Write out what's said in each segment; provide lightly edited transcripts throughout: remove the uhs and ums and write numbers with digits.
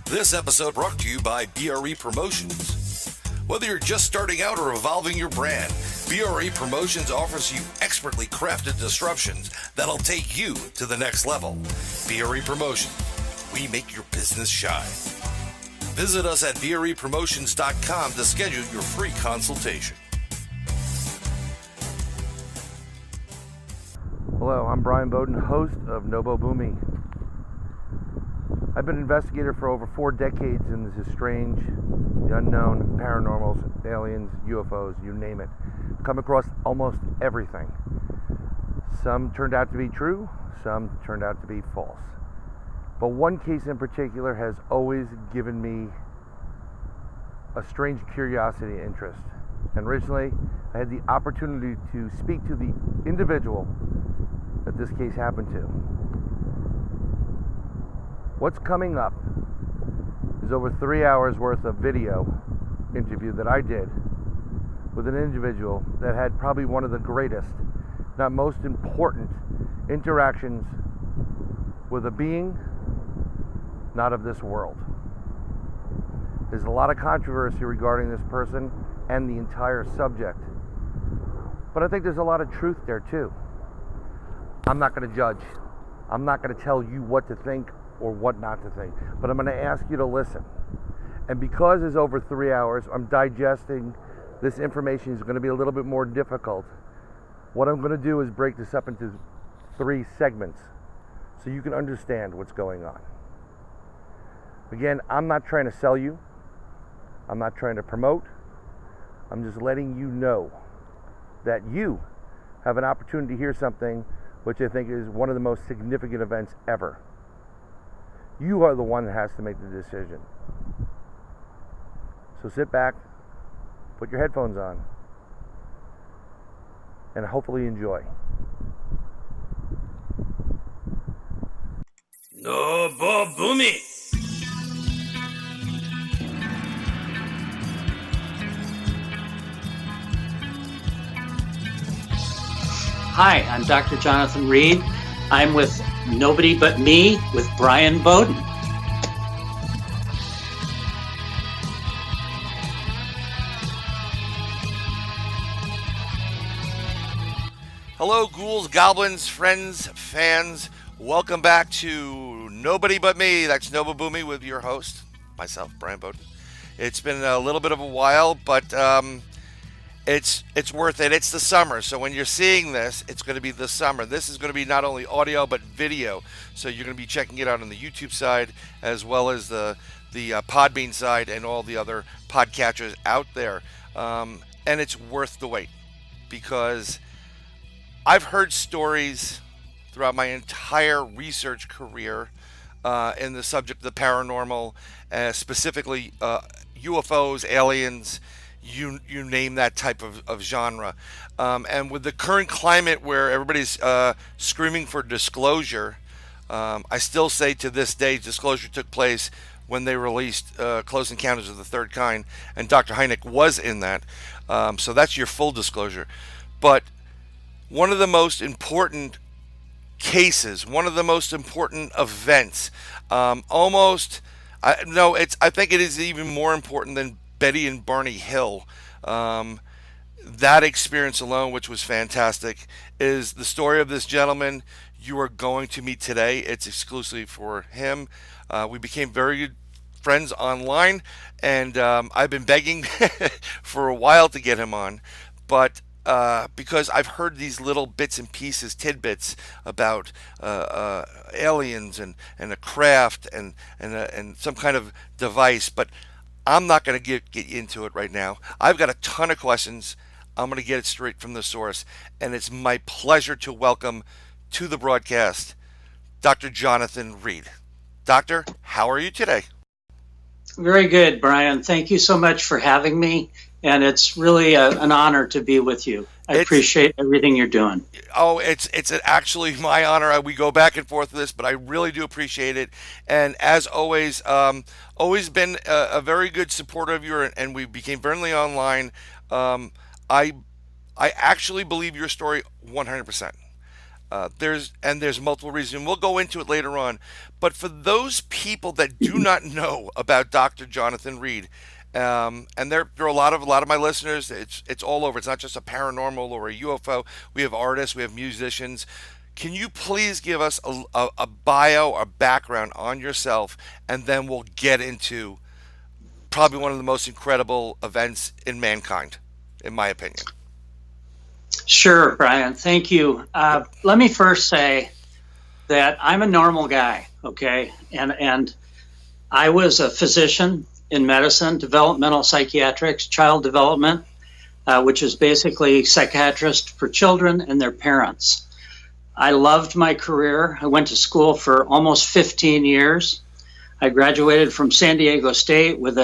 This episode brought to you by BRE Promotions. Whether you're just starting out or evolving your brand, BRE Promotions offers you expertly crafted disruptions that'll take you to the next level. BRE Promotions. We make your business shine. Visit us at BREPromotions.com to schedule your free consultation. Hello, I'm Brian Bowden, host of NoBoBuMe. I've been an investigator for over 4 decades in this strange, the unknown, paranormals, aliens, UFOs, you name it. Come across almost everything. Some turned out to be true, some turned out to be false. But one case in particular has always given me a strange curiosity and interest. And originally, I had the opportunity to speak to the individual that this case happened to. What's coming up is over 3 hours worth of video interview that I did with an individual that had probably one of the greatest, not most important, interactions with a being not of this world. There's a lot of controversy regarding this person and the entire subject, but I think there's a lot of truth there too. I'm not going to judge. I'm not going to tell you what to think or what not to think, but I'm going to ask you to listen. And because it's over 3 hours, I'm digesting this information is going to be a little bit more difficult. What I'm going to do is break this up into 3 segments so you can understand what's going on. Again, I'm not trying to sell you. I'm not trying to promote. I'm just letting you know that you have an opportunity to hear something which I think is one of the most significant events ever. You are the one that has to make the decision. So sit back, put your headphones on, and hopefully enjoy. NoBoBuMe. Hi, I'm Dr. Jonathan Reed. I'm with Nobody But Me with Brian Bowden. Hello, ghouls, goblins, friends, fans. Welcome back to Nobody But Me. That's NoBoBuMe with your host, myself, Brian Bowden. It's been a little bit of a while, but it's worth it. It's the summer, so when you're seeing this, it's going to be the summer. This is going to be not only audio but video, so you're going to be checking it out on the YouTube side as well as the Podbean side and all the other podcatchers out there. And it's worth the wait because I've heard stories throughout my entire research career in the subject of the paranormal, specifically UFOs, aliens. You name that type of genre. And with the current climate where everybody's screaming for disclosure, I still say to this day, disclosure took place when they released Close Encounters of the Third Kind, and Dr. Hynek was in that. So that's your full disclosure. But one of the most important cases, one of the most important events, I think it is even more important than Betty and Barney Hill. That experience alone, which was fantastic, is the story of this gentleman you are going to meet today. It's exclusively for him. We became very good friends online, and I've been begging for a while to get him on, but because I've heard these little bits and pieces, tidbits about aliens and a craft and some kind of device, but I'm not going to get into it right now. I've got a ton of questions. I'm going to get it straight from the source. And it's my pleasure to welcome to the broadcast Dr. Jonathan Reed. Doctor, how are you today? Very good, Brian. Thank you so much for having me. And it's really an honor to be with you. I appreciate everything you're doing. Oh, it's actually my honor. We go back and forth with this, but I really do appreciate it. And as always, always been a very good supporter of you, and we became friendly online. I actually believe your story 100%. There's multiple reasons. We'll go into it later on. But for those people that do not know about Dr. Jonathan Reed, and there are a lot of my listeners. It's all over. It's not just a paranormal or a UFO. We have artists, we have musicians. Can you please give us a bio or background on yourself, and then we'll get into probably one of the most incredible events in mankind, in my opinion. Sure, Brian. Thank you. Let me first say that I'm a normal guy, okay? And I was a physician in medicine, developmental psychiatrics, child development, which is basically psychiatrist for children and their parents. I loved my career. I went to school for almost 15 years. I graduated from San Diego State with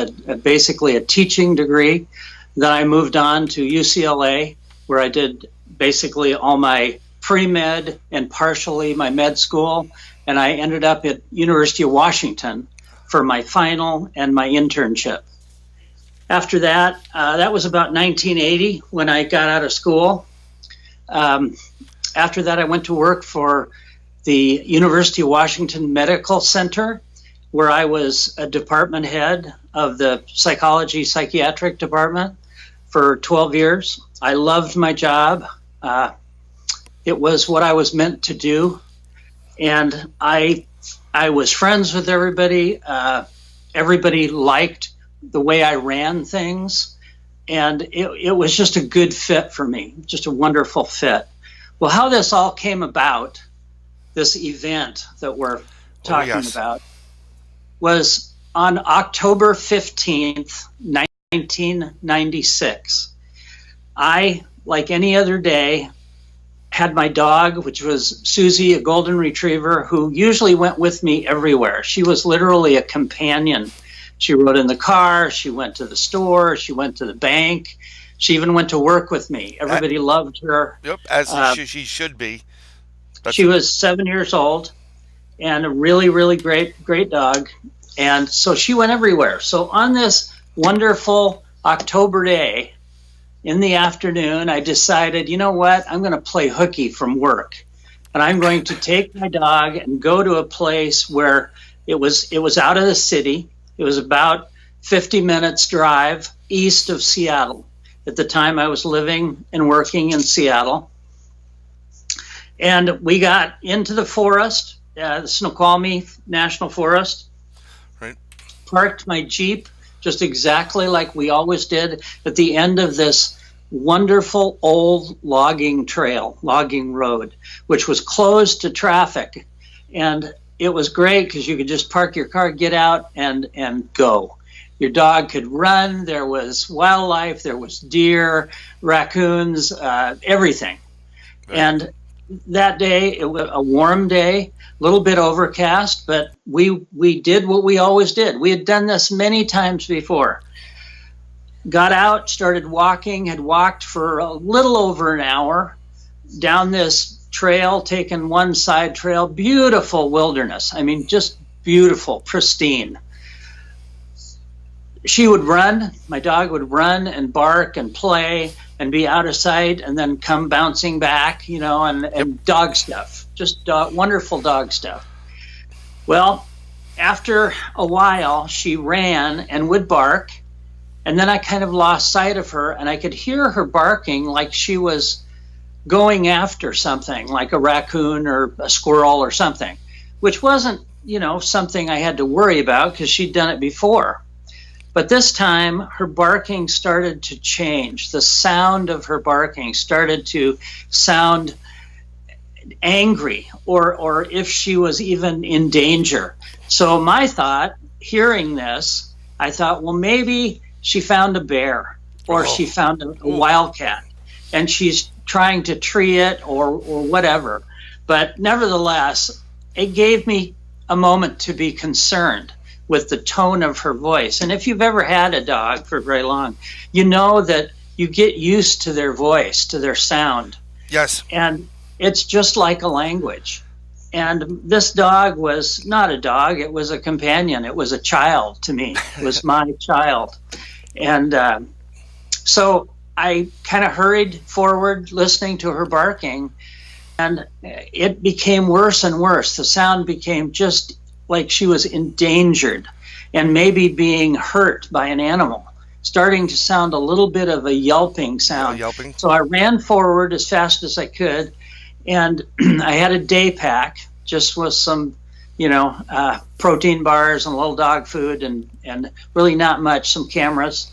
basically a teaching degree. Then I moved on to UCLA, where I did basically all my pre-med and partially my med school. And I ended up at University of Washington for my final and my internship. After that, that was about 1980 when I got out of school. After that, I went to work for the University of Washington Medical Center, where I was a department head of the psychology psychiatric department for 12 years. I loved my job. It was what I was meant to do. And I was friends with everybody. Everybody liked the way I ran things. And it was just a good fit for me, just a wonderful fit. Well, how this all came about, this event that we're talking about, was on October 15th, 1996. I, like any other day, had my dog, which was Susie, a golden retriever, who usually went with me everywhere. She was literally a companion. She rode in the car, she went to the store, she went to the bank, she even went to work with me. Everybody loved her. Yep, as she should be. She was 7 years old and a really, really great dog. And so she went everywhere. So on this wonderful October day in the afternoon, I decided, you know what? I'm going to play hooky from work. And I'm going to take my dog and go to a place where it was out of the city. It was about 50 minutes drive east of Seattle. At the time, I was living and working in Seattle. And we got into the forest, the Snoqualmie National Forest. Right. Parked my Jeep just exactly like we always did at the end of this wonderful old logging road, which was closed to traffic. And it was great because you could just park your car, get out, and go. Your dog could run. There was wildlife. There was deer, raccoons, everything. Right. And that day, it was a warm day, a little bit overcast, but we did what we always did. We had done this many times before. Got out, started walking, had walked for a little over an hour down this trail, taken one side trail, beautiful wilderness. I mean, just beautiful, pristine. She would run, my dog would run and bark and play and be out of sight and then come bouncing back, and dog stuff, just wonderful dog stuff. Well, after a while, she ran and would bark, and then I kind of lost sight of her, and I could hear her barking like she was going after something, like a raccoon or a squirrel or something, which wasn't, something I had to worry about because she'd done it before. But this time, her barking started to change. The sound of her barking started to sound angry, or if she was even in danger. So my thought, hearing this, I thought, well, maybe she found a bear, or she found a wildcat, and she's trying to tree it or whatever. But nevertheless, it gave me a moment to be concerned with the tone of her voice. And if you've ever had a dog for very long, you know that you get used to their voice, to their sound. Yes. And it's just like a language. And this dog was not a dog, it was a companion. It was a child to me. It was my child. And so I kind of hurried forward, listening to her barking. And it became worse and worse. The sound became just like she was endangered and maybe being hurt by an animal, starting to sound a little bit of a yelping sound. Yelping. So I ran forward as fast as I could, and I had a day pack, just with some, protein bars and a little dog food and really not much, some cameras.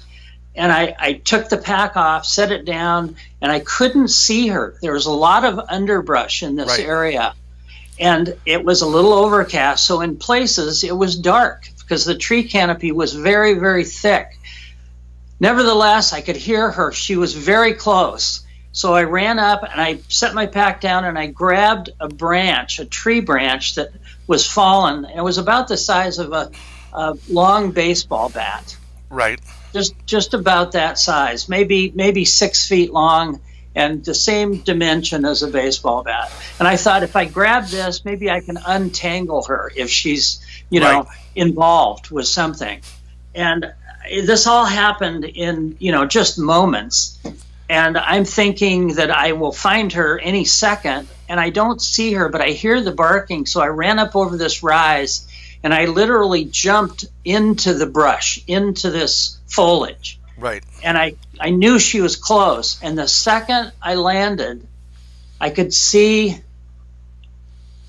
And I took the pack off, set it down, and I couldn't see her. There was a lot of underbrush in this area, and it was a little overcast. So in places it was dark because the tree canopy was very, very thick. Nevertheless, I could hear her. She was very close. So I ran up and I set my pack down and I grabbed a branch, a tree branch that was fallen. It was about the size of a long baseball bat. Right. Just about that size, maybe 6 feet long and the same dimension as a baseball bat. And I thought, if I grab this, maybe I can untangle her if she's, involved with something. And this all happened in, just moments. And I'm thinking that I will find her any second, and I don't see her, but I hear the barking. So I ran up over this rise, and I literally jumped into the brush, into this foliage. Right. And I knew she was close. And the second I landed, I could see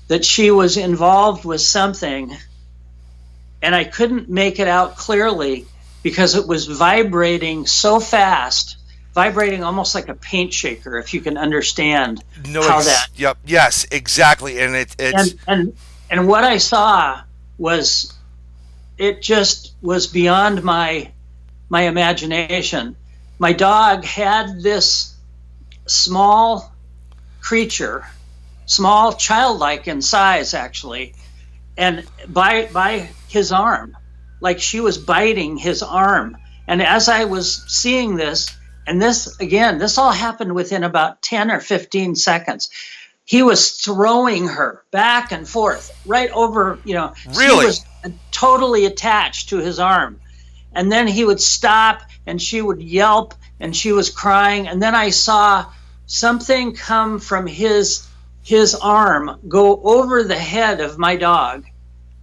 that she was involved with something, and I couldn't make it out clearly because it was vibrating so fast, vibrating almost like a paint shaker, if you can understand that. Yep. Yes, exactly. And it's and what I saw was, it just was beyond my imagination. My dog had this small creature, small, childlike in size actually, and by his arm, like she was biting his arm. And as I was seeing this, and this all happened within about 10 or 15 seconds, he was throwing her back and forth right over, Really? She was totally attached to his arm. And then he would stop and she would yelp and she was crying. And then I saw something come from his arm, go over the head of my dog,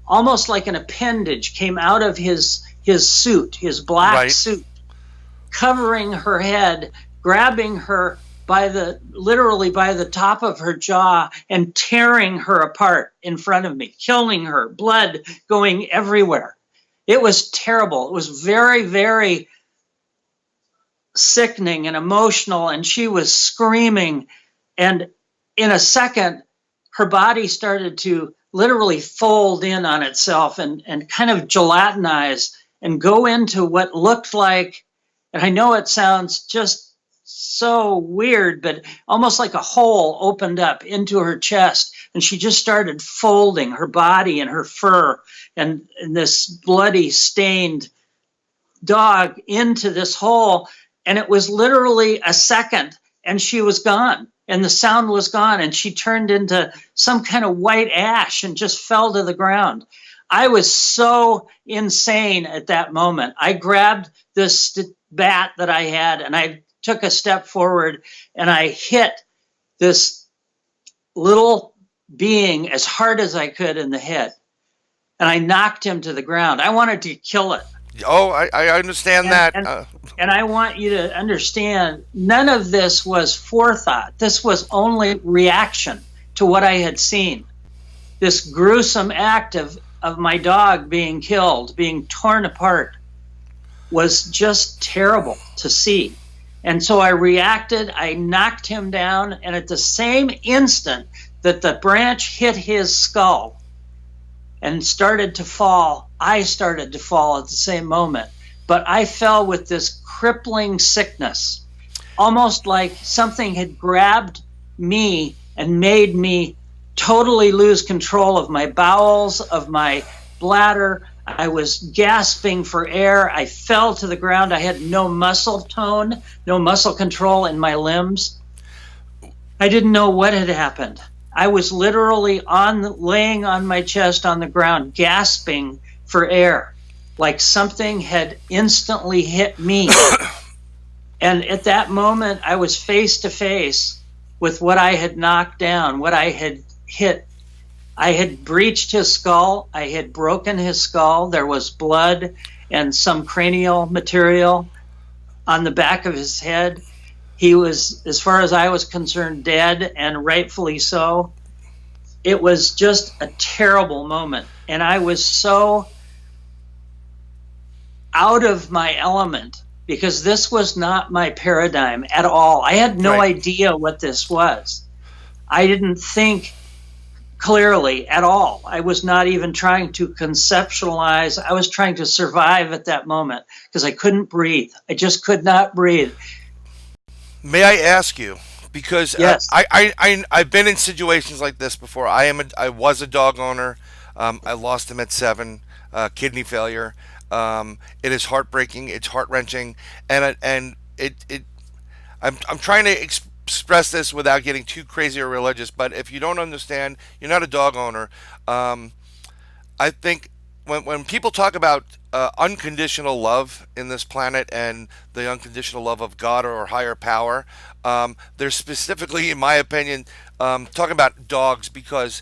almost like an appendage came out of his suit, his black suit, covering her head, grabbing her literally by the top of her jaw and tearing her apart in front of me, killing her, blood going everywhere. It was terrible. It was very, very sickening and emotional, and she was screaming. And in a second, her body started to literally fold in on itself and kind of gelatinize and go into what looked like, and I know it sounds just so weird, but almost like a hole opened up into her chest, and she just started folding her body and her fur and this bloody stained dog into this hole. And it was literally a second and she was gone and the sound was gone, and she turned into some kind of white ash and just fell to the ground. I was so insane at that moment. I grabbed this bat that I had and I took a step forward and I hit this little being as hard as I could in the head. And I knocked him to the ground. I wanted to kill it. Oh, I understand that. And I want you to understand, none of this was forethought. This was only reaction to what I had seen. This gruesome act of my dog being killed, being torn apart, was just terrible to see. And so I reacted, I knocked him down, and at the same instant that the branch hit his skull and started to fall, I started to fall at the same moment. But I fell with this crippling sickness, almost like something had grabbed me and made me totally lose control of my bowels, of my bladder. I was gasping for air. I fell to the ground. I had no muscle tone, no muscle control in my limbs. I didn't know what had happened. I was literally laying on my chest on the ground, gasping for air, like something had instantly hit me. And at that moment, I was face to face with what I had knocked down, what I had hit. I had breached his skull. I had broken his skull. There was blood and some cranial material on the back of his head. He was, as far as I was concerned, dead, and rightfully so. It was just a terrible moment. And I was so out of my element because this was not my paradigm at all. I had no Right. idea what this was. I didn't think clearly at all. I was not even trying to conceptualize. I was trying to survive at that moment because I couldn't breathe. I just could not breathe. May I ask you, because Yes. I've been in situations like this before. I was a dog owner. I lost him at 7, kidney failure. It is heartbreaking. It's heart wrenching, and it I'm trying to express this without getting too crazy or religious. But if you don't understand, you're not a dog owner. Um, I think when people talk about unconditional love in this planet and the unconditional love of God or higher power, they're specifically, in my opinion, talking about dogs because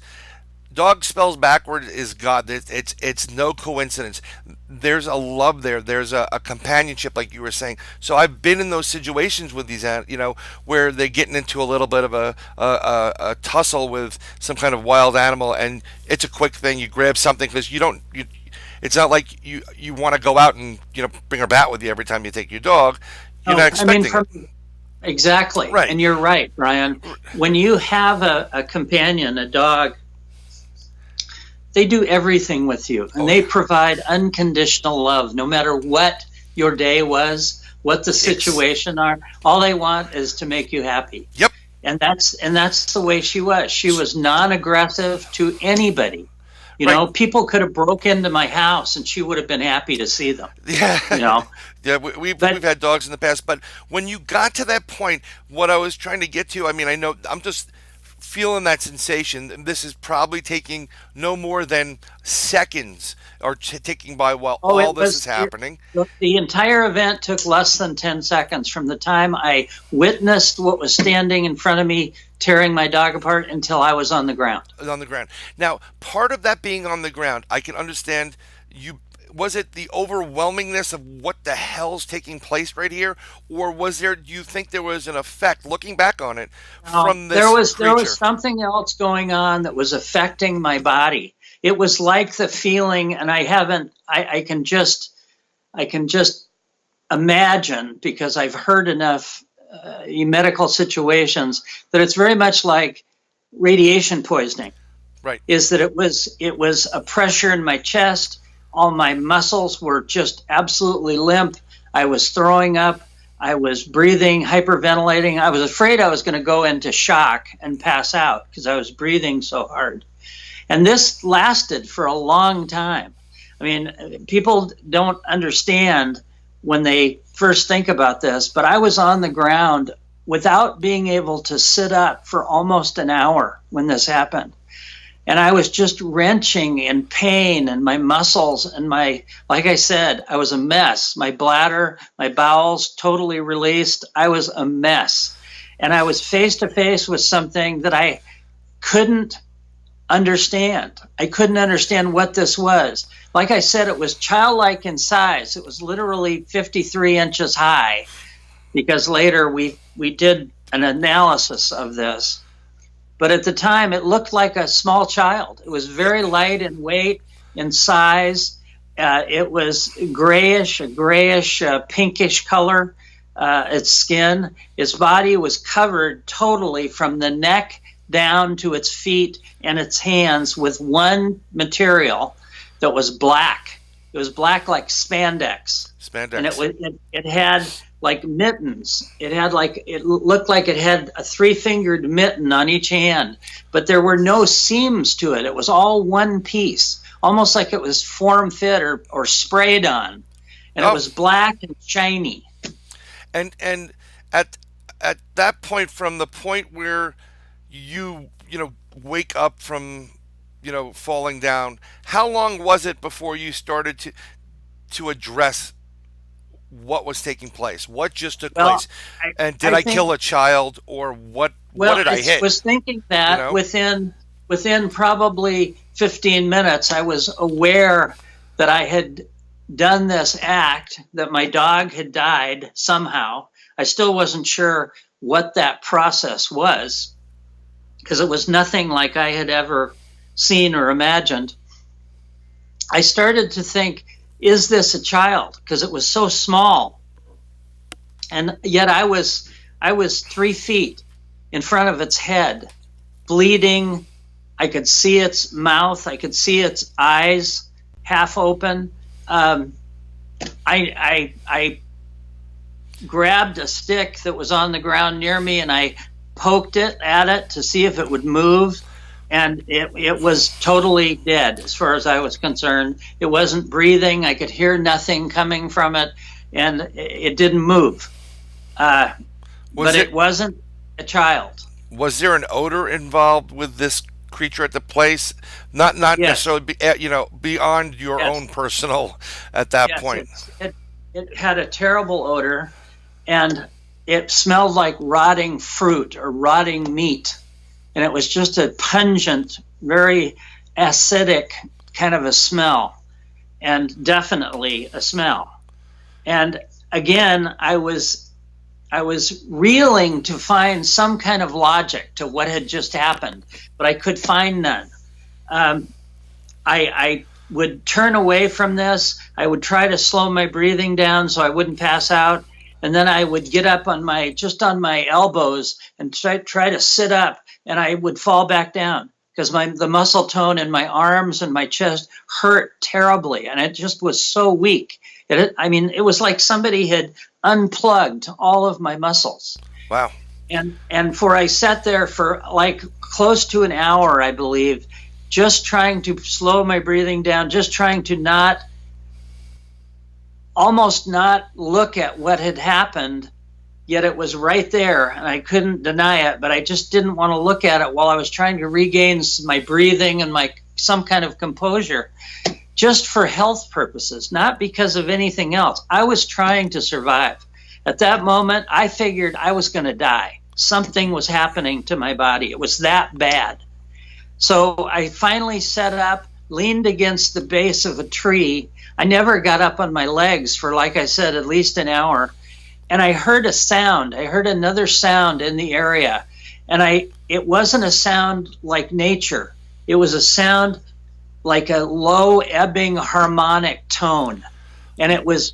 dog spells backward is God. It's no coincidence. There's a love there. There's a companionship, like you were saying. So I've been in those situations with these, where they're getting into a little bit of a tussle with some kind of wild animal, and it's a quick thing. You grab something because you don't. It's not like you want to go out and bring a bat with you every time you take your dog. You're Oh, not I mean, expecting it, exactly. right? And you're right, Brian. When you have a companion, a dog, they do everything with you and Oh, they provide unconditional love no matter what your day was, what the it's situation are. All they want is to make you happy. yep, And that's the way she was. She was non-aggressive to anybody. right. People could have broke into my house and she would have been happy to see them. Yeah, You know, yeah. We've but had dogs in the past, but when you got to that point, what I was trying to get to, I mean, I know I'm just feeling that sensation. And this is probably taking no more than seconds or ticking by while oh, all it this is was it, happening. the entire event took less than 10 seconds from the time I witnessed what was standing in front of me tearing my dog apart until I was on the ground. On the ground. Now, part of that being on the ground, I can understand you. Was it the overwhelmingness of what the hell's taking place right here, or was there? Do you think there was an effect, looking back on it, from There this was there was creature? something else going on that was affecting my body. It was like the feeling, and I haven't. I can just imagine because I've heard enough medical situations that it's very much like radiation poisoning. Right. Is that it was a pressure in my chest. All my muscles were just absolutely limp. I was throwing up. I was breathing, hyperventilating. I was afraid I was going to go into shock and pass out because I was breathing so hard. And this lasted for a long time. I mean, people don't understand when they first think about this, but I was on the ground without being able to sit up for almost an hour when this happened. And I was just wrenching in pain and my muscles and like I said, I was a mess. My bladder, my bowels totally released. I was a mess. And I was face to face with something that I couldn't understand. I couldn't understand what this was. Like I said, it was childlike in size. It was literally 53 inches high because later we did an analysis of this. But at the time, it looked like a small child. It was very light in weight, in size. It was a grayish, pinkish color. Its skin, its body was covered totally from the neck down to its feet and its hands with one material that was black. It was black like spandex, and Spandex. it had like mittens. It looked like it had a three-fingered mitten on each hand, but there were no seams to it. It was all one piece, almost like it was form fit or sprayed on, and it Oh, was black and shiny. and at that point, from the point where you wake up from falling down, how long was it before you started to address what was taking place, what just took Well, place, I, and did I I think kill a child, or what what Well, did I I hit? was thinking that You know? within probably 15 minutes, I was aware that I had done this act, that my dog had died somehow. I still wasn't sure what that process was because it was nothing like I had ever seen or imagined. I started to think, is this a child? Because it was so small. And yet I was 3 feet in front of its head, bleeding. I could see its mouth. I could see its eyes half open. I grabbed a stick that was on the ground near me and I poked it at it to see if it would move. And it was totally dead as far as I was concerned. It wasn't breathing. I could hear nothing coming from it, and it didn't move. But it wasn't a child. Was there an odor involved with this creature at the place? Not Yes. necessarily, beyond your Yes. own personal at that Yes, point. it had a terrible odor, and it smelled like rotting fruit or rotting meat. And it was just a pungent, very acidic kind of a smell, and definitely a smell. And again, I was reeling to find some kind of logic to what had just happened, but I could find none. I would turn away from this. I would try to slow my breathing down so I wouldn't pass out. And then I would get up on my elbows and try to sit up, and I would fall back down because the muscle tone in my arms and my chest hurt terribly, and it just was so weak. It was like somebody had unplugged all of my muscles. Wow. And I sat there for like close to an hour, I believe, just trying to slow my breathing down, just trying to almost not look at what had happened, yet it was right there and I couldn't deny it, but I just didn't want to look at it while I was trying to regain my breathing and some kind of composure, just for health purposes, not because of anything else. I was trying to survive. At that moment, I figured I was going to die. Something was happening to my body. It was that bad. So I finally sat up, leaned against the base of a tree. I never got up on my legs for, like I said, at least an hour. And I heard a sound. I heard another sound in the area. And it wasn't a sound like nature. It was a sound like a low ebbing harmonic tone. And it was,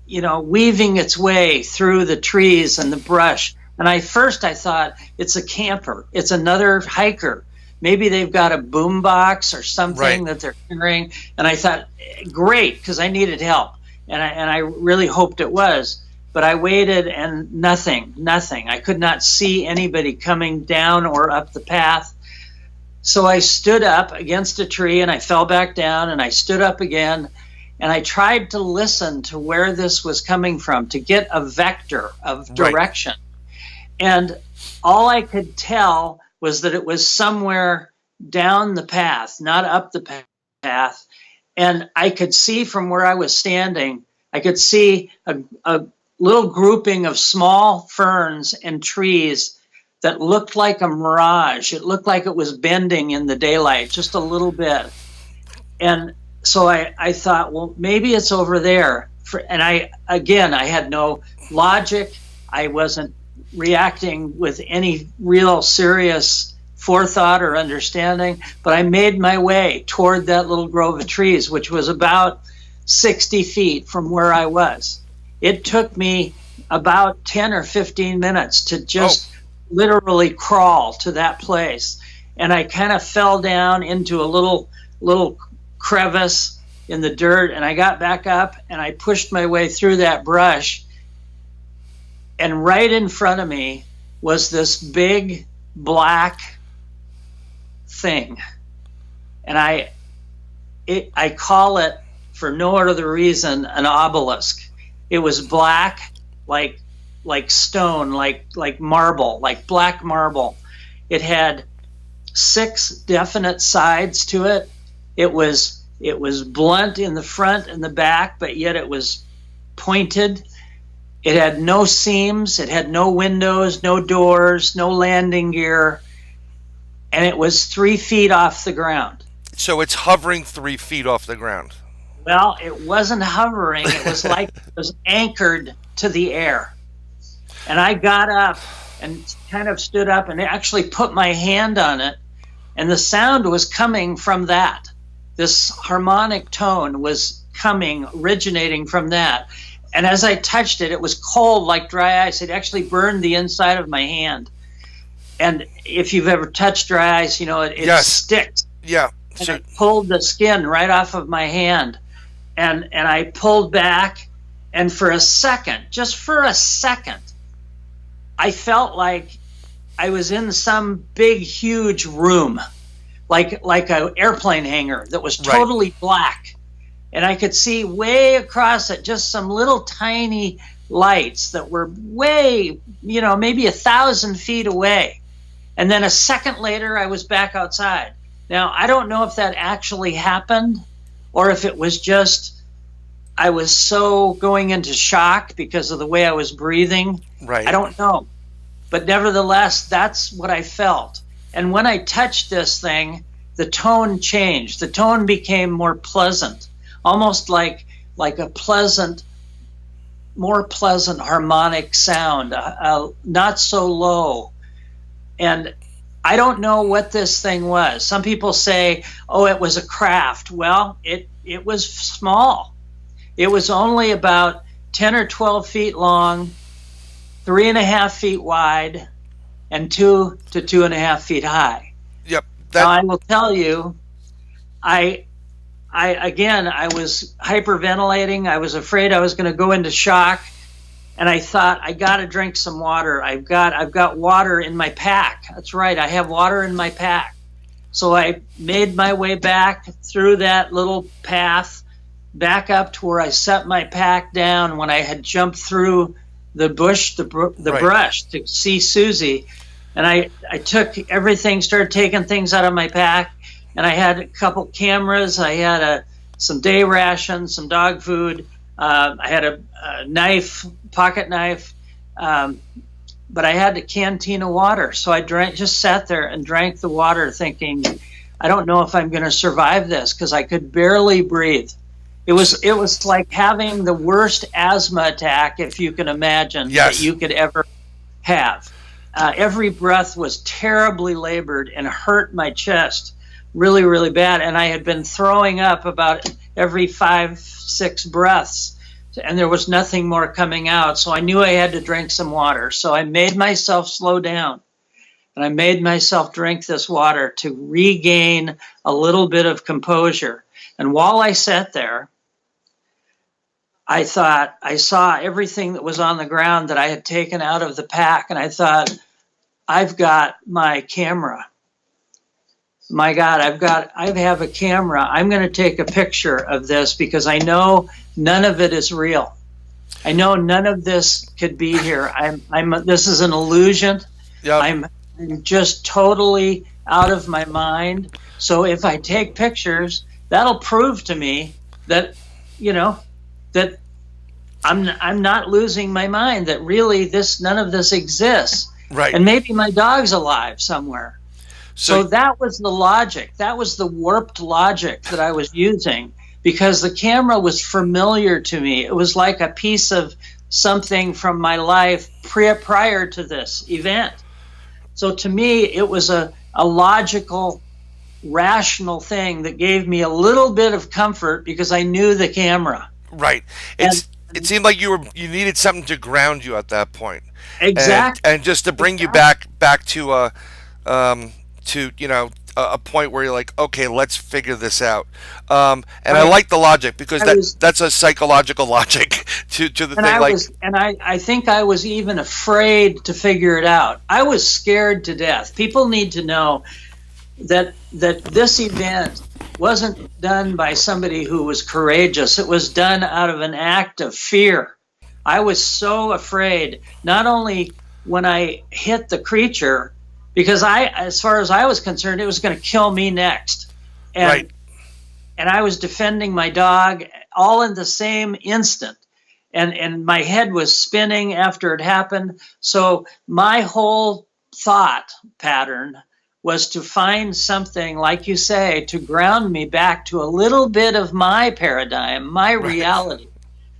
weaving its way through the trees and the brush. And I thought, it's a camper. It's another hiker. Maybe they've got a boom box or something that they're hearing. And I thought, great, because I needed help. And I really hoped it was. But I waited and nothing. I could not see anybody coming down or up the path. So I stood up against a tree and I fell back down and I stood up again. And I tried to listen to where this was coming from, to get a vector of direction. And all I could tell was that it was somewhere down the path, not up the path. And I could see from where I was standing, I could see a little grouping of small ferns and trees that looked like a mirage. It looked like it was bending in the daylight just a little bit. And so I thought, well, maybe it's over there. And I had no logic. I wasn't reacting with any real serious forethought or understanding, but I made my way toward that little grove of trees, which was about 60 feet from where I was. It took me about 10 or 15 minutes to just literally crawl to that place. And I kind of fell down into a little crevice in the dirt, and I got back up and I pushed my way through that brush. And right in front of me was this big black thing. And I call it, for no other reason, an obelisk. It was black, like stone, like marble, like black marble. It had 6 definite sides to it. It was blunt in the front and the back, but yet it was pointed. It had no seams, it had no windows, no doors, no landing gear, and it was 3 feet off the ground. So it's hovering 3 feet off the ground. Well, it wasn't hovering. It was like it was anchored to the air. And I got up and kind of stood up and actually put my hand on it, and the sound was coming from that. This harmonic tone was originating from that. And as I touched it, it was cold like dry ice. It actually burned the inside of my hand. And if you've ever touched dry ice, you know, it Yes. sticks. Yeah. And So it pulled the skin right off of my hand. And I pulled back, and for a second, just for a second, I felt like I was in some big, huge room, like an airplane hangar that was totally black. And I could see way across it just some little tiny lights that were way, you know, maybe 1,000 feet away. And then a second later, I was back outside. Now, I don't know if that actually happened or if it was just I was so going into shock because of the way I was breathing. right. I don't know. But nevertheless, that's what I felt. And when I touched this thing, the tone changed. The tone became more pleasant, almost like a pleasant, more pleasant harmonic sound, not so low. And I don't know what this thing was. Some people say, oh, it was a craft. Well, it was small. It was only about 10 or 12 feet long, 3.5 feet wide, and 2 to 2.5 feet high. Yep. Now, I will tell you, I was hyperventilating. I was afraid I was going to go into shock, and I thought, I got to drink some water. I've got water in my pack. That's right, I have water in my pack. So I made my way back through that little path, back up to where I set my pack down when I had jumped through the bush, the brush to see Susie. And I took everything, started taking things out of my pack, and I had a couple cameras. I had some day rations, some dog food. I had a knife, pocket knife, but I had a canteen of water. So I just sat there and drank the water thinking, I don't know if I'm going to survive this because I could barely breathe. It was like having the worst asthma attack, if you can imagine, Yes. that you could ever have. Every breath was terribly labored and hurt my chest really, really bad. And I had been throwing up about every 5-6 breaths, and there was nothing more coming out. So I knew I had to drink some water. So I made myself slow down, and I made myself drink this water to regain a little bit of composure. And while I sat there, I thought, I saw everything that was on the ground that I had taken out of the pack, and I thought, I've got my camera. My God, I have a camera. I'm going to take a picture of this because I know none of it is real. I know none of this could be here. This is an illusion. Yep. I'm just totally out of my mind. So if I take pictures, that'll prove to me that, you know, that I'm not losing my mind, that really none of this exists. Right. And maybe my dog's alive somewhere. So that was the logic. That was the warped logic that I was using because the camera was familiar to me. It was like a piece of something from my life prior to this event. So to me, it was a logical, rational thing that gave me a little bit of comfort because I knew the camera. Right. It seemed like you needed something to ground you at that point. Exactly. And just to bring you back to you know, a point where you're like, okay, let's figure this out. And I like the logic because that's a psychological logic to the thing. I think I was even afraid to figure it out. I was scared to death. People need to know that this event wasn't done by somebody who was courageous. It was done out of an act of fear. I was so afraid, not only when I hit the creature, because as far as I was concerned, it was going to kill me next. And I was defending my dog all in the same instant. and my head was spinning after it happened. So my whole thought pattern was to find something, like you say, to ground me back to a little bit of my paradigm, my reality.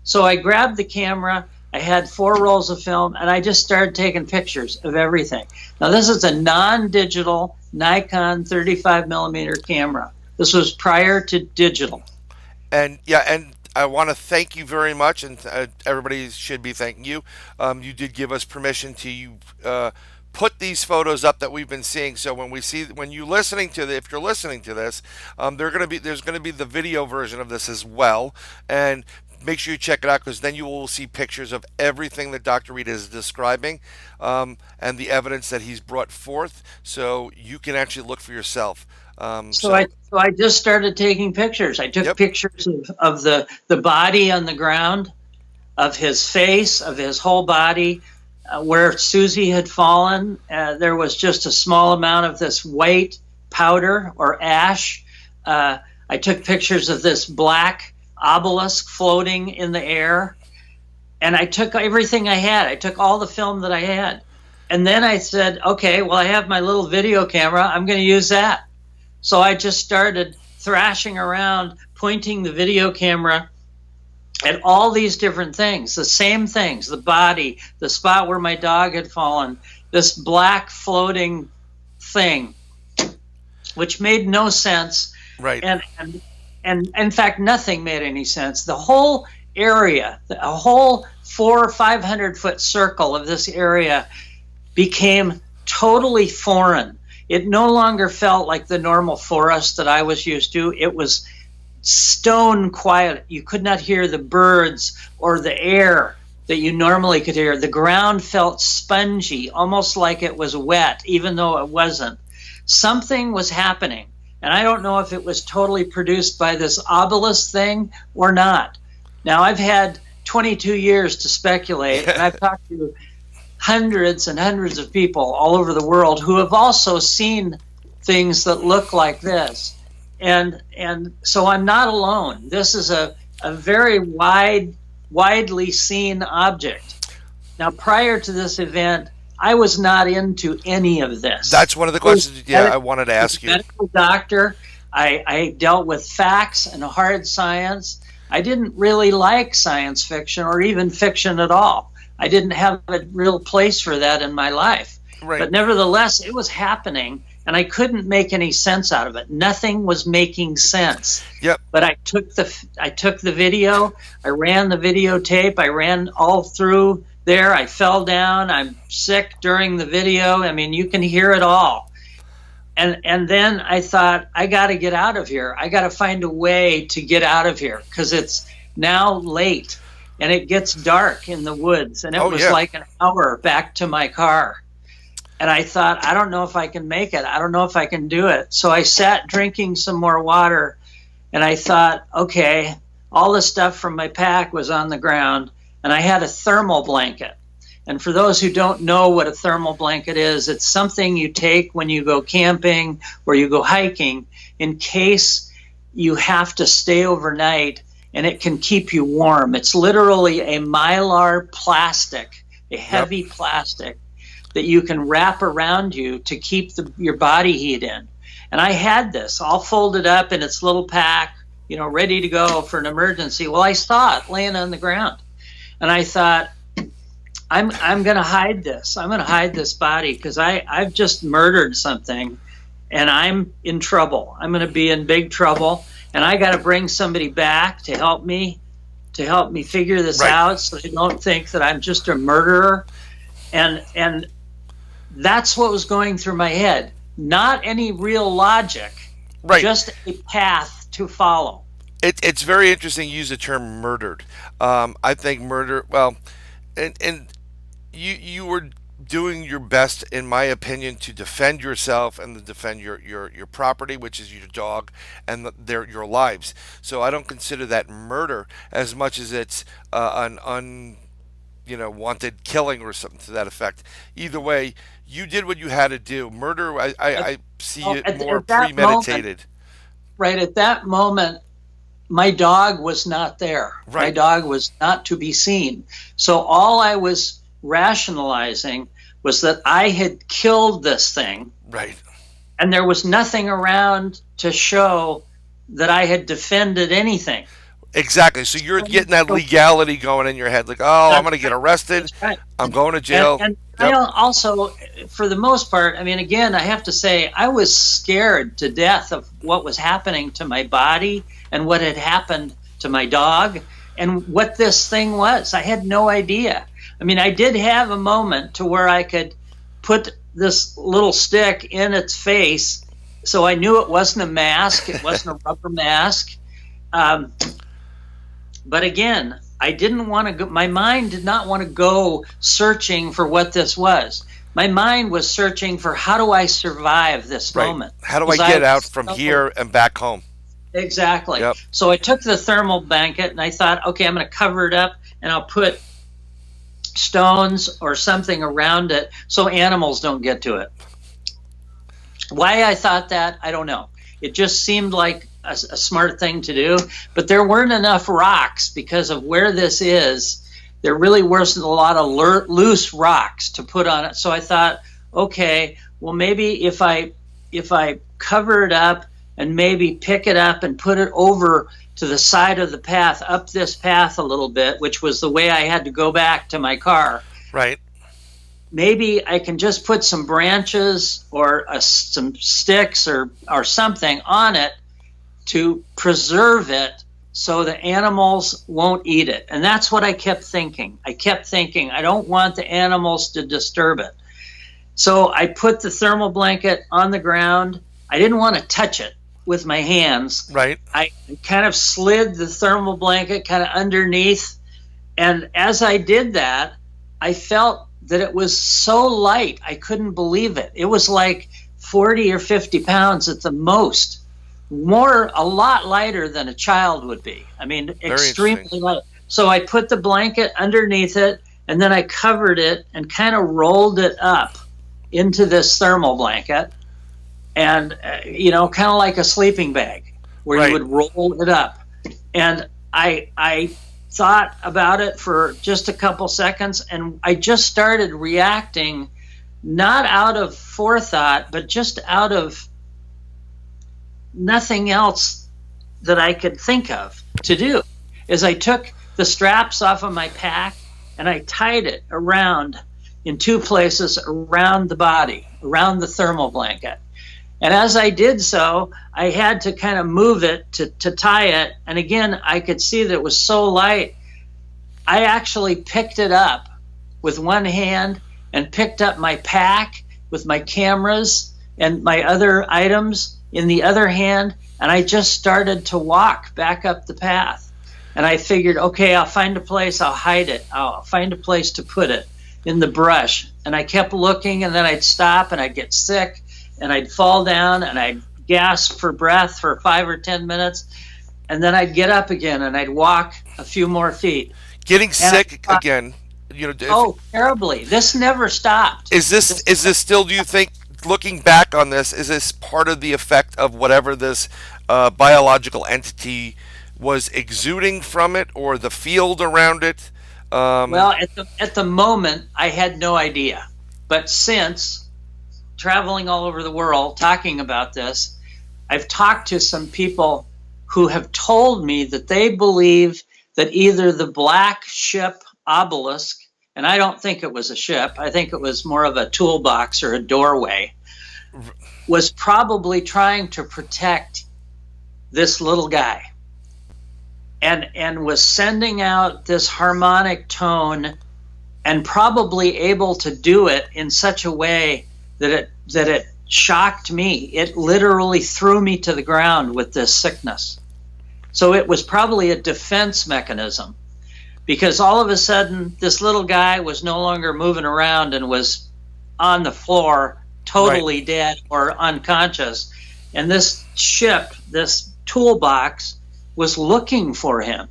So I grabbed the camera. I had 4 rolls of film, and I just started taking pictures of everything. Now, this is a non-digital Nikon 35 millimeter camera. This was prior to digital. And I want to thank you very much, and everybody should be thanking you. You did give us permission to put these photos up that we've been seeing. So when you're listening to if you're listening to this, there's gonna be the video version of this as well, and make sure you check it out, because then you will see pictures of everything that Dr. Reed is describing, and the evidence that he's brought forth, so you can actually look for yourself. So I just started taking pictures. I took pictures of the body on the ground, of his face, of his whole body. Where Susie had fallen, there was just a small amount of this white powder or ash. I took pictures of this black obelisk floating in the air, and I took everything I had. I took all the film that I had, and then I said, okay, well, I have my little video camera. I'm going to use that. So I just started thrashing around, pointing the video camera at all these different things, the same things, the body, the spot where my dog had fallen, this black floating thing, which made no sense. Right. And in fact, nothing made any sense. The whole area, a whole 400 or 500 foot circle of this area became totally foreign. It no longer felt like the normal forest that I was used to. It was stone quiet. You could not hear the birds or the air that you normally could hear. The ground felt spongy, almost like it was wet, even though it wasn't. Something was happening, and I don't know if it was totally produced by this obelisk thing or not. Now, I've had 22 years to speculate, and I've talked to hundreds and hundreds of people all over the world who have also seen things that look like this. And so I'm not alone. This is a very widely seen object. Now, prior to this event, I was not into any of this. That's one of the questions I wanted to ask you. Medical doctor. I dealt with facts and hard science. I didn't really like science fiction or even fiction at all. I didn't have a real place for that in my life. Right. But nevertheless, it was happening, and I couldn't make any sense out of it. Nothing was making sense. Yep. But I took the video, I ran the videotape, I ran all through there. I fell down. I'm sick during the video. I mean, you can hear it all. And then I thought, I got to get out of here. I got to find a way to get out of here, because it's now late and it gets dark in the woods. And it was like an hour back to my car. And I thought, I don't know if I can make it. I don't know if I can do it. So I sat drinking some more water, and I thought, okay, all the stuff from my pack was on the ground, and I had a thermal blanket. And for those who don't know what a thermal blanket is, it's something you take when you go camping or you go hiking in case you have to stay overnight, and it can keep you warm. It's literally a mylar plastic, a heavy plastic that you can wrap around you to keep your body heat in. And I had this all folded up in its little pack, ready to go for an emergency. Well, I saw it laying on the ground, and I thought, I'm going to hide this. I'm going to hide this body, because I've just murdered something, and I'm in trouble. I'm going to be in big trouble, and I got to bring somebody back to help me figure this out, so they don't think that I'm just a murderer. And that's what was going through my head. Not any real logic, just a path to follow. It's very interesting you use the term murdered. I think murder, well, and you were doing your best, in my opinion, to defend yourself and to defend your property, which is your dog, and your lives. So I don't consider that murder as much as it's an wanted killing or something to that effect. Either way, you did what you had to do. Murder, I see it more premeditated. Right at that moment, my dog was not there. Right. My dog was not to be seen. So all I was rationalizing was that I had killed this thing. Right. And there was nothing around to show that I had defended anything. Exactly. So you're getting that legality going in your head, like, oh, I'm going to get arrested. Right. I'm going to jail. And Yep. I also, for the most part, I mean, again, I have to say, I was scared to death of what was happening to my body and what had happened to my dog and what this thing was. I had no idea. I mean, I did have a moment to where I could put this little stick in its face, so I knew it wasn't a mask. It wasn't a rubber mask. But again, I didn't want to go. My mind did not want to go searching for what this was. My mind was searching for, how do I survive this moment? How do I get out from here and back home? Exactly. Yep. So I took the thermal blanket and I thought, okay, I'm going to cover it up and I'll put stones or something around it so animals don't get to it. Why I thought that, I don't know. It just seemed like a smart thing to do, but there weren't enough rocks because of where this is. There really wasn't a lot of loose rocks to put on it. So I thought, okay, well, maybe if I cover it up and maybe pick it up and put it over to the side of the path, up this path a little bit, which was the way I had to go back to my car. Right. Maybe I can just put some branches or some sticks or something on it to preserve it so the animals won't eat it. And that's what I kept thinking. I kept thinking, I don't want the animals to disturb it. So I put the thermal blanket on the ground. I didn't want to touch it with my hands. Right. I kind of slid the thermal blanket kind of underneath. And as I did that, I felt that it was so light, I couldn't believe it. It was like 40 or 50 pounds at the most. A lot lighter than a child would be. I mean, extremely light. So I put the blanket underneath it, and then I covered it and kind of rolled it up into this thermal blanket, and kind of like a sleeping bag, where Right. you would roll it up. And I thought about it for just a couple seconds, and I just started reacting, not out of forethought, but just out of nothing else that I could think of to do, is I took the straps off of my pack and I tied it around in two places around the body, around the thermal blanket. And as I did so, I had to kind of move it to tie it. And again, I could see that it was so light. I actually picked it up with one hand and picked up my pack with my cameras and my other items in the other hand, and I just started to walk back up the path. And I figured, okay, I'll find a place, I'll hide it. I'll find a place to put it in the brush. And I kept looking, and then I'd stop, and I'd get sick, and I'd fall down, and I'd gasp for breath for 5 or 10 minutes, and then I'd get up again, and I'd walk a few more feet. Getting sick again. Terribly. This never stopped. Is this still, do you think, looking back on this, is this part of the effect of whatever this biological entity was exuding from it, or the field around it? Well, at the moment, I had no idea. But since traveling all over the world talking about this, I've talked to some people who have told me that they believe that either the black ship obelisk, and I don't think it was a ship, I think it was more of a toolbox or a doorway, was probably trying to protect this little guy, and was sending out this harmonic tone, and probably able to do it in such a way that it shocked me. It literally threw me to the ground with this sickness. So it was probably a defense mechanism, because all of a sudden this little guy was no longer moving around and was on the floor totally Right. dead or unconscious. And this ship, this toolbox, was looking for him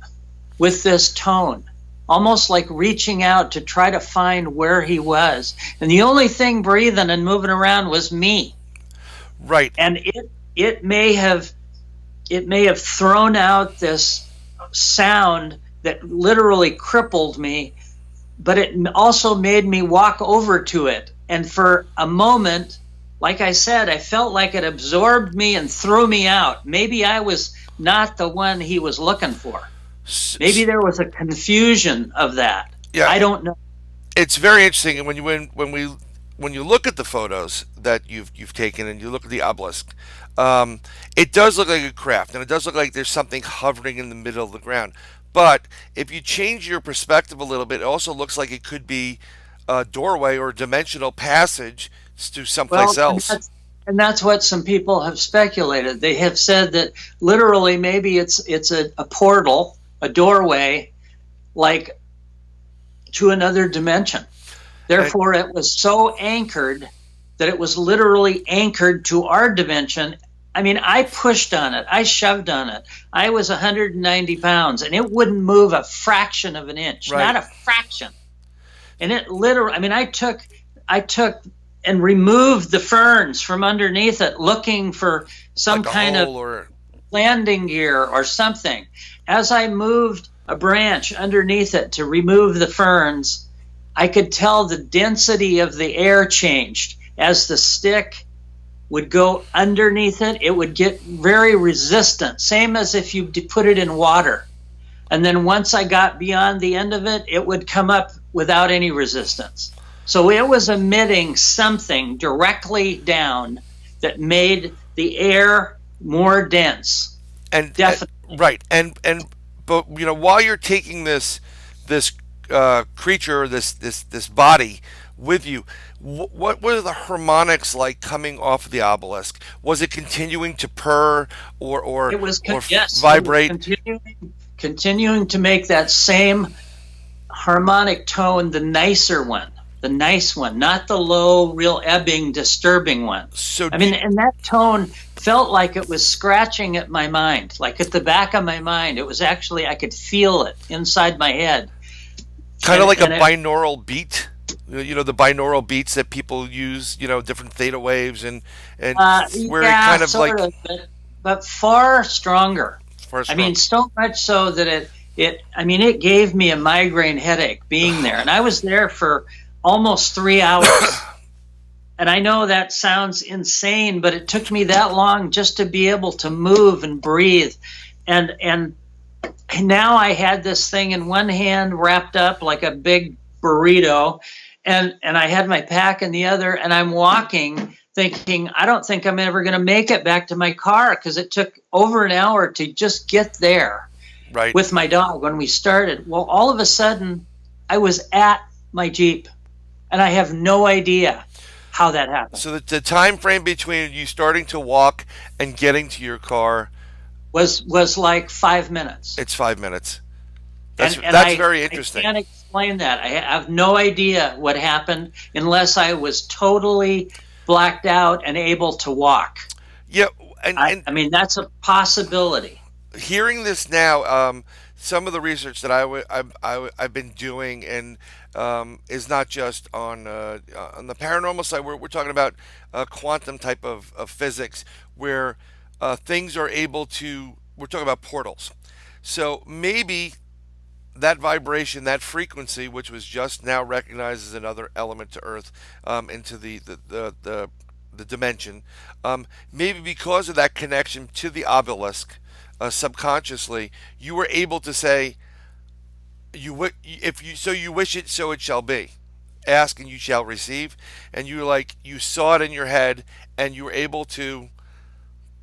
with this tone, almost like reaching out to try to find where he was. And the only thing breathing and moving around was me. Right. And it may have it may have thrown out this sound that literally crippled me, but it also made me walk over to it. And for a moment, like I said, I felt like it absorbed me and threw me out. Maybe I was not the one he was looking for. Maybe there was a confusion of that. Yeah, I don't know. it's very interesting. And when you look at the photos that you've taken and you look at the obelisk, it does look like a craft, and it does look like there's something hovering in the middle of the ground. But if you change your perspective a little bit, it also looks like it could be a doorway or a dimensional passage to someplace else. And that's what some people have speculated. They have said that literally maybe it's a portal, a doorway, like to another dimension. Therefore, it was so anchored that it was literally anchored to our dimension. I mean, I pushed on it. I shoved on it. I was 190 pounds, and it wouldn't move a fraction of an inch, Right. not a fraction. And it literally, I mean, I took and removed the ferns from underneath it, looking for some Like a kind of hole or landing gear or something. As I moved a branch underneath it to remove the ferns, I could tell the density of the air changed. As the stick would go underneath it, it would get very resistant, same as if you put it in water. And then once I got beyond the end of it, it would come up without any resistance. So it was emitting something directly down that made the air more dense. and Definitely. right, but while you're taking this creature, this body with you, what were the harmonics like coming off the obelisk? Was it continuing to purr or It was or yes, vibrate? it was continuing to make that same harmonic tone, the nicer one, the nice one, not the low, real ebbing, disturbing one. So I mean, and that tone felt like it was scratching at my mind, like at the back of my mind. It was actually, I could feel it inside my head. kind of like a and it- binaural beat. The binaural beats that people use, different theta waves and where it yeah, kind of sort like of, but far stronger. first I mean, so much so that it gave me a migraine headache being there. And I was there for almost 3 hours. And I know that sounds insane, but it took me that long just to be able to move and breathe. And now I had this thing in one hand wrapped up like a big burrito, and I had my pack in the other, and I'm walking thinking, I don't think I'm ever going to make it back to my car, because it took over an hour to just get there right. with my dog when we started. Well, all of a sudden, I was at my Jeep, and I have no idea how that happened. So the time frame between you starting to walk and getting to your car, Was like 5 minutes. it's 5 minutes. That's And that's very interesting. I can't explain that. I have no idea what happened unless I was totally blacked out and able to walk. Yeah, and I mean, that's a possibility. hearing this now, some of the research that I've been doing and is not just on the paranormal side. We're talking about quantum type of physics where things are able to. We're talking about portals. So maybe that vibration, that frequency, which was just now recognized as another element to Earth, into the dimension, maybe because of that connection to the obelisk, subconsciously, you were able to say, you wish it, so it shall be. Ask and you shall receive, and you saw it in your head, and you were able to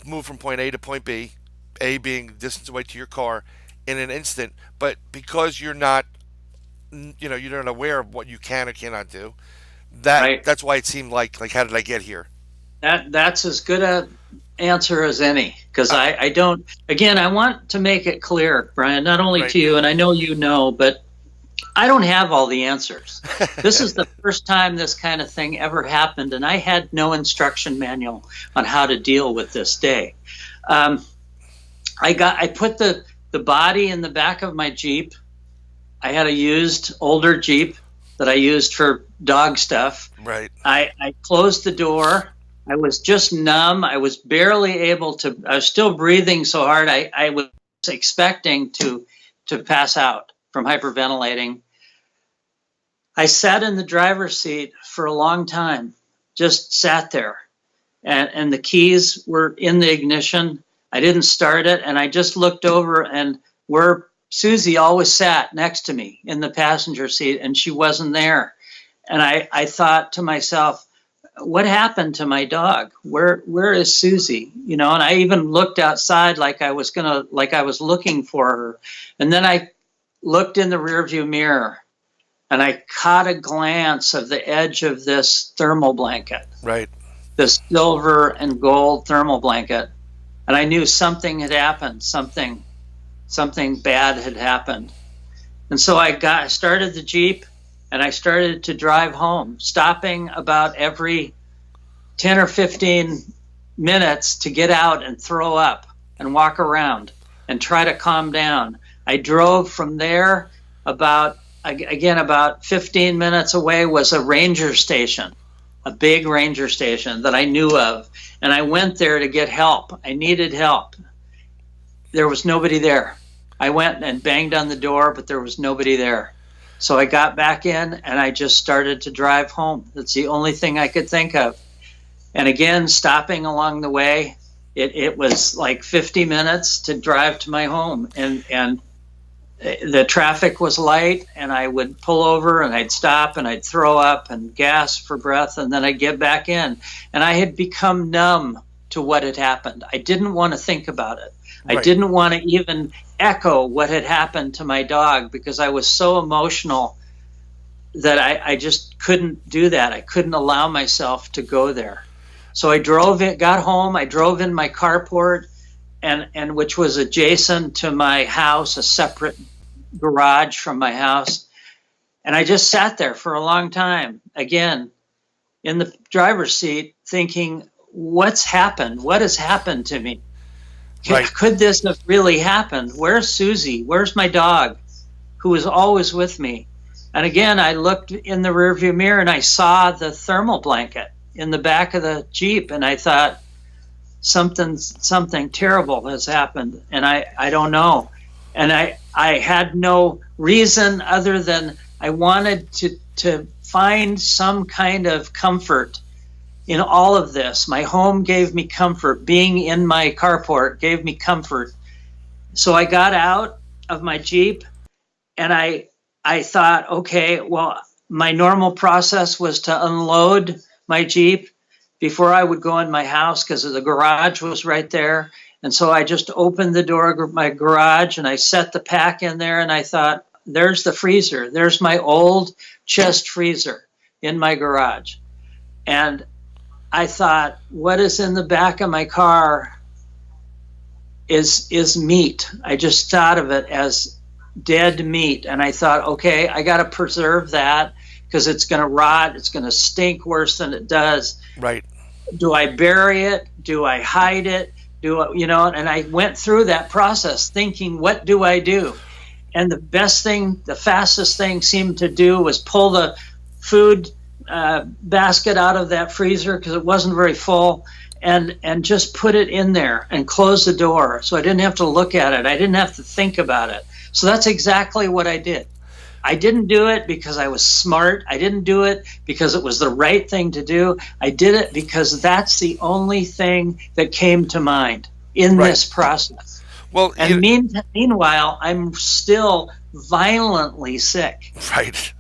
move from point A to point B, A being the distance away to your car, in an instant. But because you're not aware of what you can or cannot do, Right. that's why it seemed like how did I get here? That's as good a answer as any, because I don't. Again, I want to make it clear, Brian, not only Right. to you, and I know you know, but I don't have all the answers. This is the first time this kind of thing ever happened, and I had no instruction manual on how to deal with this day. I put the body in the back of my Jeep. I had a used older Jeep that I used for dog stuff. Right. I closed the door, I was just numb. I was barely able to, I was still breathing so hard. I was expecting to pass out from hyperventilating. I sat in the driver's seat for a long time, just sat there. And the keys were in the ignition. I didn't start it. And I just looked over, and where Susie always sat next to me in the passenger seat, and she wasn't there. And I thought to myself, what happened to my dog? Where is Susie? You know, and I even looked outside like I was looking for her. And then I looked in the rearview mirror, and I caught a glance of the edge of this thermal blanket. Right. The silver and gold thermal blanket. And I knew something had happened, something bad had happened. And so I started the Jeep, and I started to drive home, stopping about every 10 or 15 minutes to get out and throw up and walk around and try to calm down. I drove from there about 15 minutes away was a ranger station, a big ranger station that I knew of. And I went there to get help. I needed help. There was nobody there. I went and banged on the door, but there was nobody there. So I got back in, and I just started to drive home. That's the only thing I could think of. And again, stopping along the way, it was like 50 minutes to drive to my home. And the traffic was light, and I would pull over, and I'd stop, and I'd throw up and gasp for breath, and then I'd get back in. And I had become numb to what had happened. I didn't want to think about it. Right. I didn't want to even echo what had happened to my dog, because I was so emotional that I just couldn't do that. I couldn't allow myself to go there. So I got home, I drove in my carport, and which was adjacent to my house, a separate garage from my house. And I just sat there for a long time, again, in the driver's seat, thinking, what's happened? What has happened to me? Right. Could this have really happened? Where's Susie? Where's my dog, who was always with me? And again, I looked in the rearview mirror, and I saw the thermal blanket in the back of the Jeep, and I thought, something terrible has happened, and I don't know. And I had no reason other than I wanted to find some kind of comfort in all of this. My home gave me comfort. Being in my carport gave me comfort. So I got out of my Jeep, and I thought, okay, well, my normal process was to unload my Jeep before I would go in my house, because the garage was right there. And so I just opened the door of my garage, and I set the pack in there, and I thought, there's the freezer. There's my old chest freezer in my garage. And I thought, what is in the back of my car is meat. I just thought of it as dead meat. And I thought, okay, I got to preserve that, because it's going to rot. It's going to stink worse than it does. Right. Do I bury it? Do I hide it? And I went through that process thinking, what do I do? And the fastest thing seemed to do was pull the food basket out of that freezer, because it wasn't very full, and just put it in there and close the door, so I didn't have to look at it. I didn't have to think about it. So that's exactly what I did. I didn't do it because I was smart. I didn't do it because it was the right thing to do. I did it because that's the only thing that came to mind in this process. Well, and meanwhile, I'm still violently sick. Right.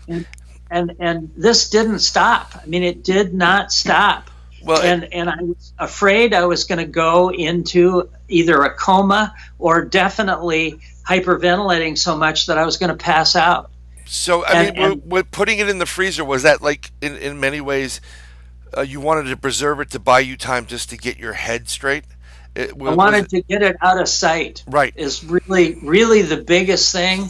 And this didn't stop. I mean, it did not stop. Well, and I was afraid I was going to go into either a coma or definitely hyperventilating so much that I was going to pass out. So, I mean, we're putting it in the freezer, was that like, in many ways, you wanted to preserve it to buy you time just to get your head straight? I wanted to get it out of sight. Right. Is really, really the biggest thing.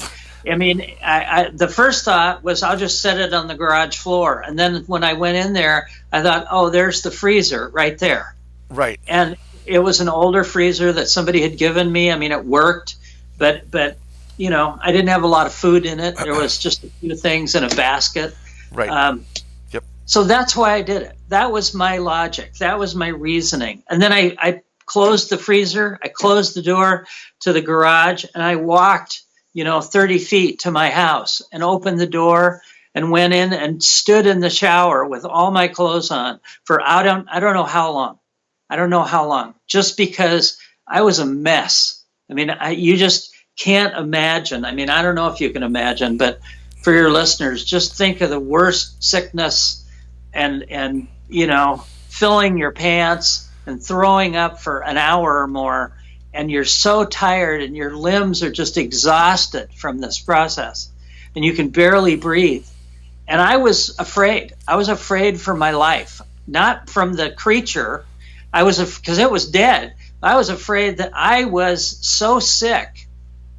I mean, the first thought was I'll just set it on the garage floor. And then when I went in there, I thought, oh, there's the freezer right there. Right. And it was an older freezer that somebody had given me. I mean, it worked, but I didn't have a lot of food in it. There was just a few things in a basket. Right. Yep. So that's why I did it. That was my logic. That was my reasoning. And then I closed the freezer. I closed the door to the garage, and I walked, 30 feet to my house and opened the door and went in and stood in the shower with all my clothes on for I don't know how long. I don't know how long. Just because I was a mess. I mean, you just can't imagine. I mean, I don't know if you can imagine, but for your listeners, just think of the worst sickness and filling your pants and throwing up for an hour or more, and you're so tired and your limbs are just exhausted from this process, and you can barely breathe. And I was afraid. I was afraid for my life, not from the creature. Because it was dead. I was afraid that I was so sick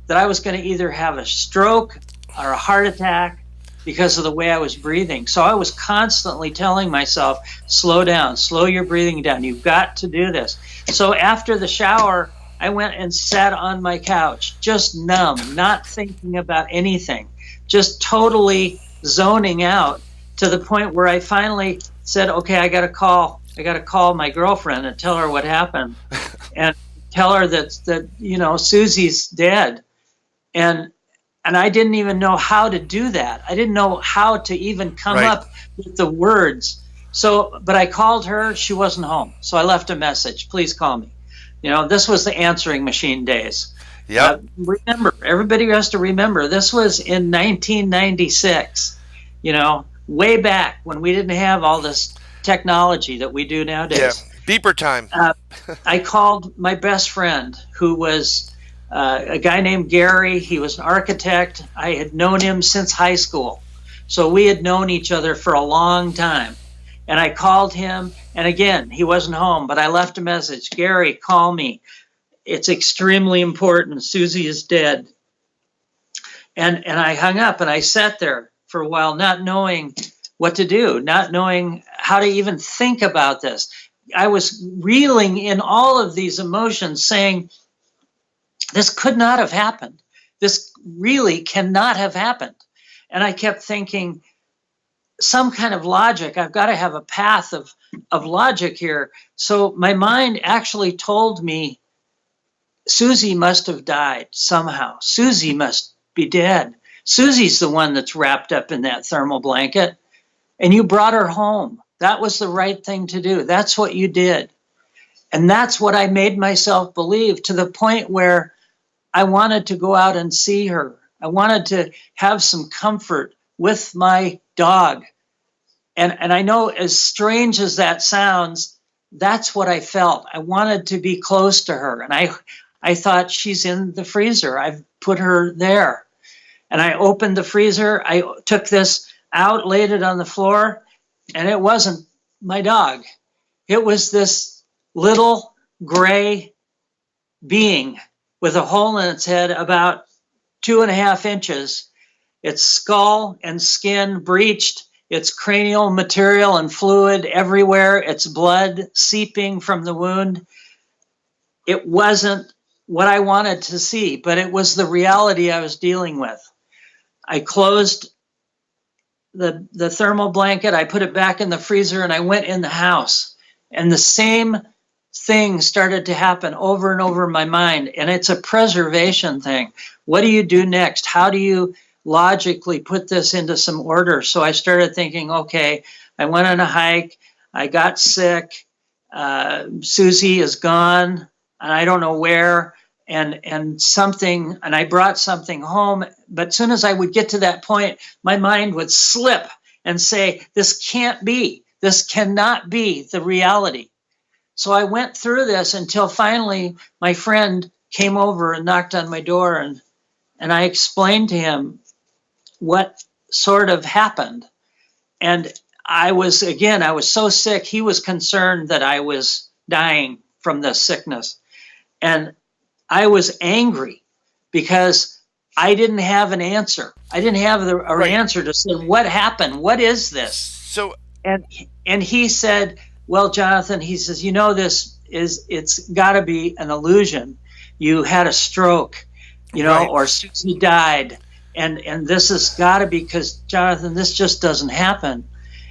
that I was going to either have a stroke or a heart attack because of the way I was breathing. So I was constantly telling myself, slow down, slow your breathing down. You've got to do this. So after the shower, I went and sat on my couch, just numb, not thinking about anything, just totally zoning out, to the point where I finally said, okay, I got to call my girlfriend and tell her what happened, and tell her that Susie's dead. And I didn't even know how to do that. I didn't know how to even come up with the words. So, but I called her. She wasn't home. So I left a message. Please call me. This was the answering machine days. Yeah. Remember, everybody has to remember, this was in 1996, way back when we didn't have all this technology that we do nowadays. Yeah. Beeper time. I called my best friend, who was a guy named Gary. He was an architect. I had known him since high school. So we had known each other for a long time. And I called him, and again, he wasn't home, but I left a message. Gary, call me. It's extremely important. Susie is dead. And I hung up, and I sat there for a while, not knowing what to do, not knowing how to even think about this. I was reeling in all of these emotions, saying, this could not have happened. This really cannot have happened. And I kept thinking, some kind of logic. I've got to have a path of logic here. So my mind actually told me, Susie must have died somehow. Susie must be dead. Susie's the one that's wrapped up in that thermal blanket, and you brought her home. That was the right thing to do. That's what you did. And that's what I made myself believe, to the point where I wanted to go out and see her. I wanted to have some comfort with my dog. And I know, as strange as that sounds, that's what I felt. I wanted to be close to her. And I thought, she's in the freezer. I've put her there. And I opened the freezer. I took this out, laid it on the floor, and it wasn't my dog. It was this little gray being with a hole in its head about 2.5 inches, its skull and skin breached, its cranial material and fluid everywhere, its blood seeping from the wound. It wasn't what I wanted to see, but it was the reality I was dealing with. I closed the thermal blanket, I put it back in the freezer, and I went in the house. And the same thing started to happen over and over in my mind. And it's a preservation thing. What do you do next? How do you logically put this into some order? So I started thinking, okay, I went on a hike, I got sick, Susie is gone, and I don't know where, and I brought something home. But as soon as I would get to that point, my mind would slip and say, this can't be, this cannot be the reality. So I went through this until finally my friend came over and knocked on my door, and I explained to him what sort of happened. And I was so sick, he was concerned that I was dying from this sickness. And I was angry because I didn't have an answer. I didn't have an answer to say, what happened? What is this? So, and he said, well, Jonathan, he says, it's got to be an illusion. You had a stroke, or Susie died. And this has got to be, because, Jonathan, this just doesn't happen.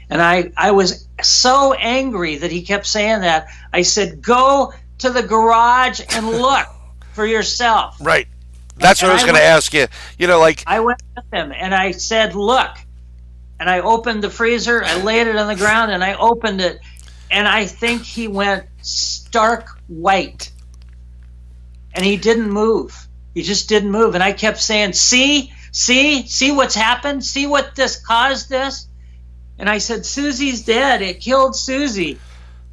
And I was so angry that he kept saying that. I said, go to the garage and look for yourself. Right. That's what I was going to ask you. You know, like, I went with him and I said, look. And I opened the freezer. I laid it on the ground and I opened it. And I think he went stark white. And he didn't move. He just didn't move. And I kept saying, see what's happened? See what this caused this? And I said, Susie's dead. It killed Susie.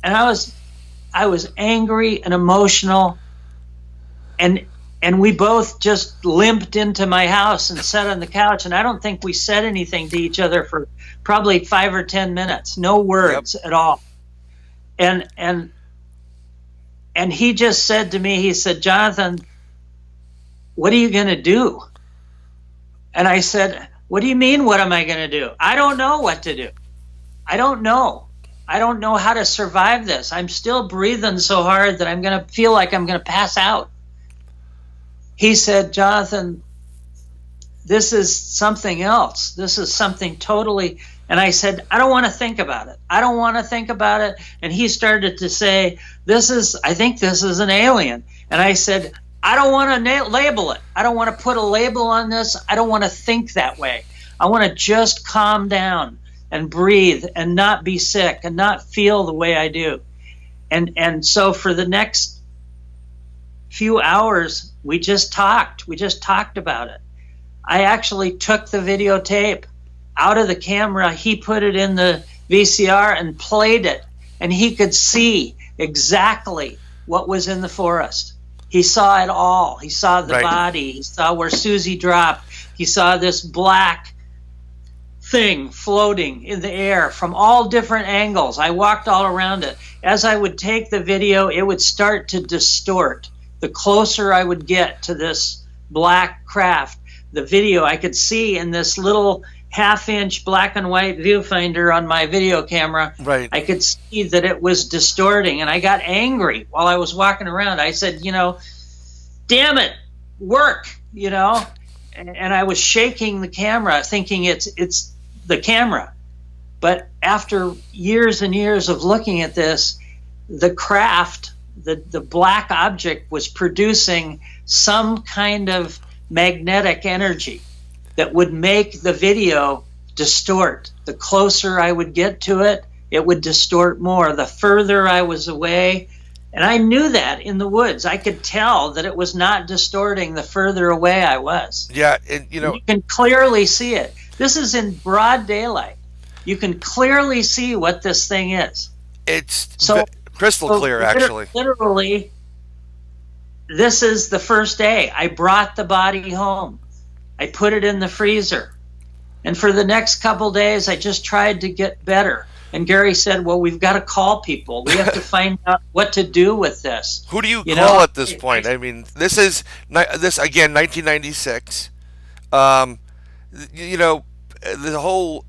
And I was angry and emotional. And we both just limped into my house and sat on the couch. And I don't think we said anything to each other for probably 5 or 10 minutes. No words at all. And he just said to me, he said, Jonathan, what are you going to do? And I said, what do you mean, what am I going to do? I don't know what to do. I don't know. I don't know how to survive this. I'm still breathing so hard that I'm going to feel like I'm going to pass out. He said, Jonathan, this is something else. This is something totally... And I said, I don't want to think about it. I don't want to think about it. And he started to say, I think this is an alien. And I said, I don't want to label it. I don't want to put a label on this. I don't want to think that way. I want to just calm down and breathe and not be sick and not feel the way I do. And so for the next few hours, we just talked. We just talked about it. I actually took the videotape out of the camera. He put it in the VCR and played it. And he could see exactly what was in the forest. He saw it all. He saw the body. He saw where Susie dropped. He saw this black thing floating in the air from all different angles. I walked all around it. As I would take the video, it would start to distort. The closer I would get to this black craft, the video I could see in this little half-inch black and white viewfinder on my video camera, I could see that it was distorting, and I got angry while I was walking around. I said, damn it, work, and I was shaking the camera thinking it's the camera. But after years and years of looking at this, the craft, the black object was producing some kind of magnetic energy that would make the video distort. The closer I would get to it, it would distort more. The further I was away, and I knew that in the woods. I could tell that it was not distorting the further away I was. Yeah, and, you can clearly see it. This is in broad daylight. You can clearly see what this thing is. It's crystal clear, actually. Literally, this is the first day. I brought the body home. I put it in the freezer. And for the next couple days, I just tried to get better. And Gary said, well, we've got to call people. We have to find out what to do with this. Who do you call at this point? I mean, this again, 1996. The whole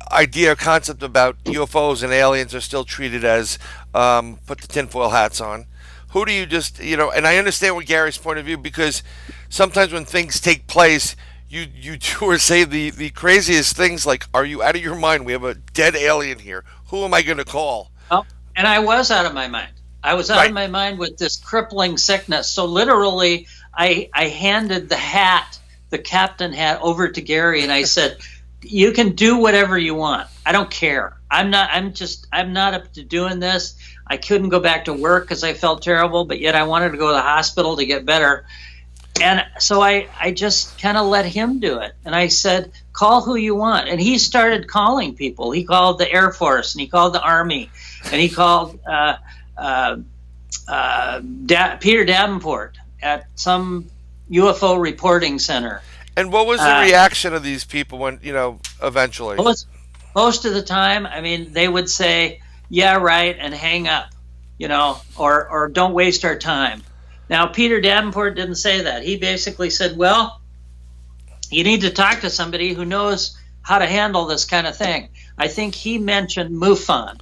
idea, concept about UFOs and aliens are still treated as put the tinfoil hats on. Who do you just, and I understand what Gary's point of view, because sometimes when things take place, you do or say the craziest things like, are you out of your mind? We have a dead alien here. Who am I going to call? Oh, and I was out of my mind. I was out of my mind with this crippling sickness. So literally, I handed the captain hat over to Gary, and I said, you can do whatever you want. I don't care. I'm not up to doing this. I couldn't go back to work because I felt terrible, but yet I wanted to go to the hospital to get better. And so I just kind of let him do it. And I said, call who you want. And he started calling people. He called the Air Force, and he called the Army, and he called Peter Davenport at some UFO reporting center. And what was the reaction of these people when, eventually? Most of the time, I mean, they would say, yeah, right, and hang up, or don't waste our time. Now, Peter Davenport didn't say that. He basically said, well, you need to talk to somebody who knows how to handle this kind of thing. I think he mentioned MUFON.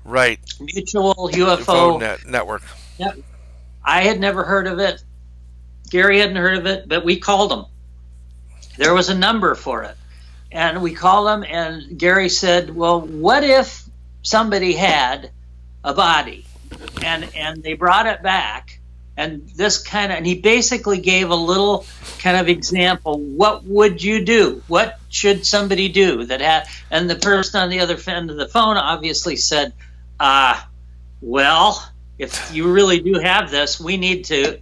Right. Mutual UFO Network. Yep. I had never heard of it. Gary hadn't heard of it, but we called them. There was a number for it. And we called them, and Gary said, well, what if somebody had a body? And they brought it back, and he basically gave a little kind of example. What would you do? What should somebody do and the person on the other end of the phone obviously said, well, if you really do have this, we need to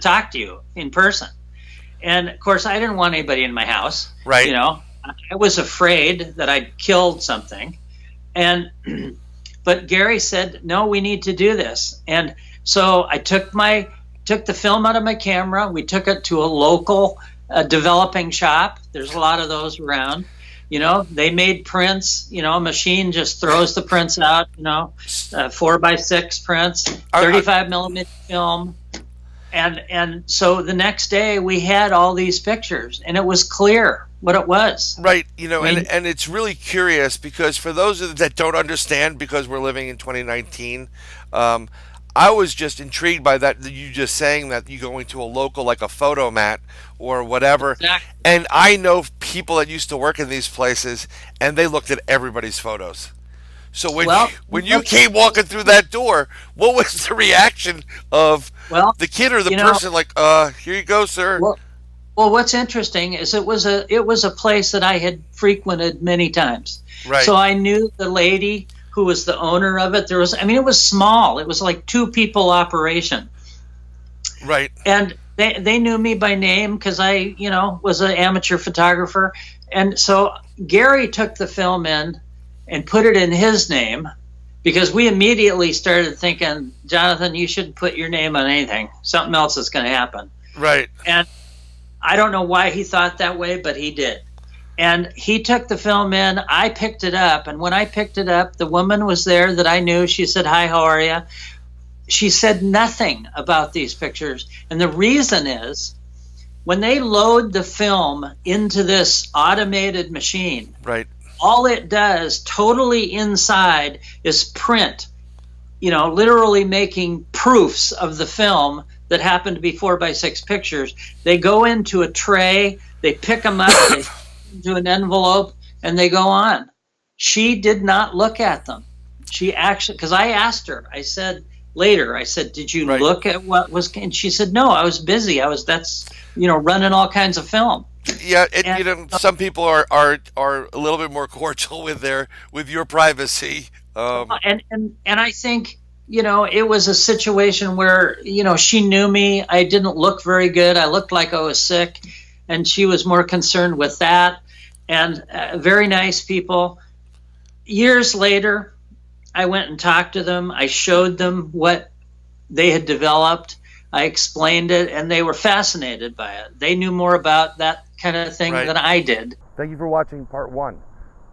talk to you in person. And of course, I didn't want anybody in my house. Right. I was afraid that I'd killed something. But Gary said, no, we need to do this. And so I took the film out of my camera. We took it to a local developing shop. There's a lot of those around. They made prints. A machine just throws the prints out. 4x6 prints, 35 millimeter film, and so the next day we had all these pictures, and it was clear what it was. Right. And it's really curious because for those that don't understand, because we're living in 2019. I was just intrigued by that. You just saying that you go into a local, like a photo mat or whatever. Exactly. And I know people that used to work in these places, and they looked at everybody's photos. So when you came walking through that door, what was the reaction of the kid or the person? Like, here you go, sir. Well, what's interesting is it was a place that I had frequented many times. Right. So I knew the lady who was the owner of it. It was small. It was like 2 people operation. Right. And they knew me by name because I, was an amateur photographer. And so Gary took the film in and put it in his name, because we immediately started thinking, Jonathan, you shouldn't put your name on anything. Something else is going to happen. Right. And I don't know why he thought that way, but he did. And he took the film in. I picked it up. And when I picked it up, the woman was there that I knew. She said, hi, how are you? She said nothing about these pictures. And the reason is when they load the film into this automated machine, right, all it does totally inside is print, literally making proofs of the film that happen to be 4x6 pictures. They go into a tray, they pick them up, they into an envelope, and they go on. She did not look at them. She actually, because I asked her, I said, did you look at what was, and she said, no, I was busy. Running all kinds of film. Yeah, some people are a little bit more cordial with your privacy. And I think, it was a situation where, she knew me. I didn't look very good. I looked like I was sick, and she was more concerned with that. And very nice people. Years later, I went and talked to them. I showed them what they had developed. I explained it, and they were fascinated by it. They knew more about that kind of thing than I did. Thank you for watching part 1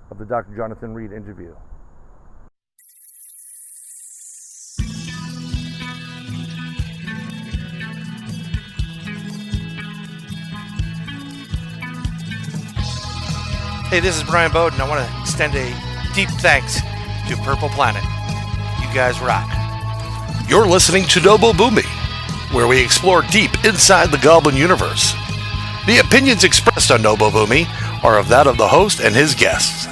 of the Dr. Jonathan Reed interview. Hey, this is Brian Bowden. I want to extend a deep thanks to Purple Planet. You guys rock. You're listening to NoBoBuMe, where we explore deep inside the Goblin Universe. The opinions expressed on NoBoBuMe are of that of the host and his guests.